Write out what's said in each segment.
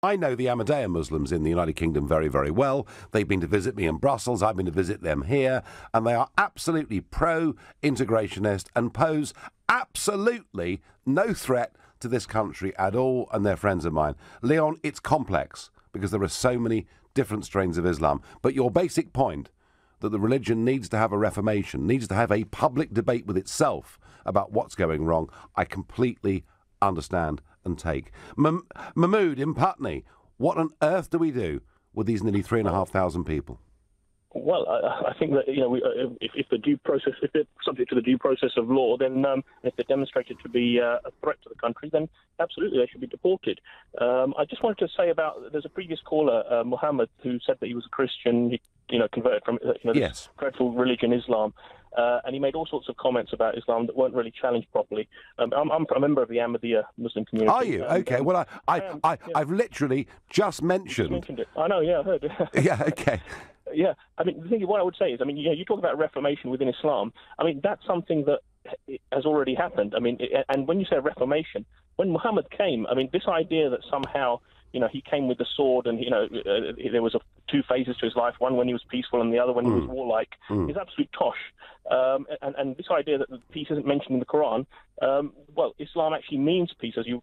I know the Ahmadiyya Muslims in the United Kingdom very, very well. They've been to visit me in Brussels. I've been to visit them here. And they are absolutely pro-integrationist and pose absolutely no threat to this country at all, and they're friends of mine. Leon, it's complex because there are so many different strains of Islam. But your basic point, that the religion needs to have a reformation, needs to have a public debate with itself about what's going wrong, I completely understand and take. Mahmood in Putney, what on earth do we do with these nearly 3,500 people? Well, I think that if the due process, if they're subject to the due process of law, then if they're demonstrated to be a threat to the country, then absolutely they should be deported. I just wanted to say about there's a previous caller, Muhammad, who said that he was a Christian, he converted from this dreadful religion, Islam. And he made all sorts of comments about Islam that weren't really challenged properly. I'm a member of the Ahmadiyya Muslim community. Are you? Okay. Well, I've literally just mentioned it. I know. Yeah, I heard. Yeah. Okay. Yeah. I mean, the thing, what I would say is, I mean, you talk about reformation within Islam. I mean, that's something that has already happened. I mean, and when you say reformation, when Muhammad came, I mean, this idea that somehow he came with the sword and, there was two phases to his life, one when he was peaceful and the other when he was warlike, is absolute tosh. And this idea that peace isn't mentioned in the Quran, well, Islam actually means peace, as your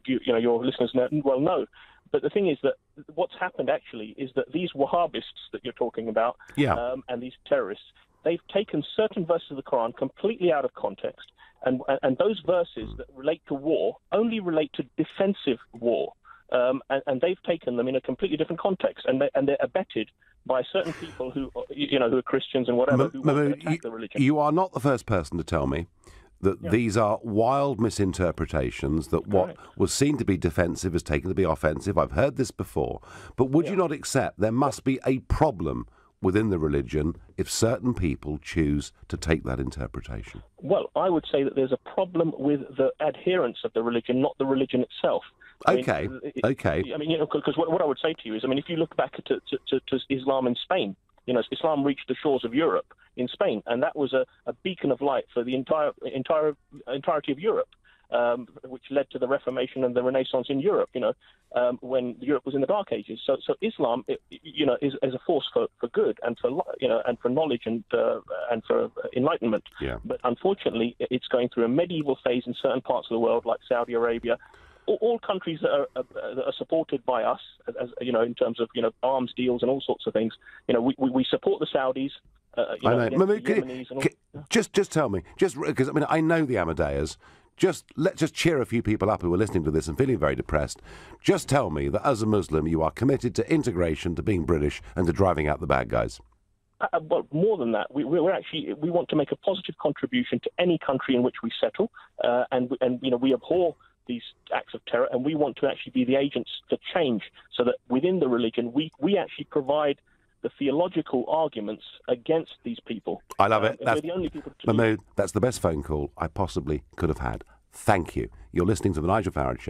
listeners well know. But the thing is that what's happened actually is that these Wahhabists that you're talking about, and these terrorists, they've taken certain verses of the Quran completely out of context, and those verses that relate to war only relate to defensive war. And they've taken them in a completely different context, and they're abetted by certain people who are Christians and whatever, who want to attack the religion. You are not the first person to tell me that these are wild misinterpretations, that what was seen to be defensive is taken to be offensive. I've heard this before. But would you not accept there must be a problem within the religion if certain people choose to take that interpretation? Well, I would say that there's a problem with the adherents of the religion, not the religion itself. Okay. I mean, because what I would say to you is, I mean, if you look back to Islam in Spain, Islam reached the shores of Europe in Spain, and that was a beacon of light for the entirety of Europe, which led to the Reformation and the Renaissance in Europe. When Europe was in the Dark Ages. So Islam, is a force for good and for and for knowledge and for enlightenment. Yeah. But unfortunately, it's going through a medieval phase in certain parts of the world, like Saudi Arabia. All countries that are supported by us, as in terms of arms deals and all sorts of things. We support the Saudis. I know. Just tell me, because I know the Ahmadiyyas. Let's just cheer a few people up who are listening to this and feeling very depressed. Just tell me that as a Muslim, you are committed to integration, to being British, and to driving out the bad guys. Well, more than that, we want to make a positive contribution to any country in which we settle, and we abhor these acts of terror, and we want to actually be the agents to change, so that within the religion we actually provide the theological arguments against these people. I love it. We're the only people to Mahmood, that's the best phone call I possibly could have had. Thank you. You're listening to The Nigel Farage Show.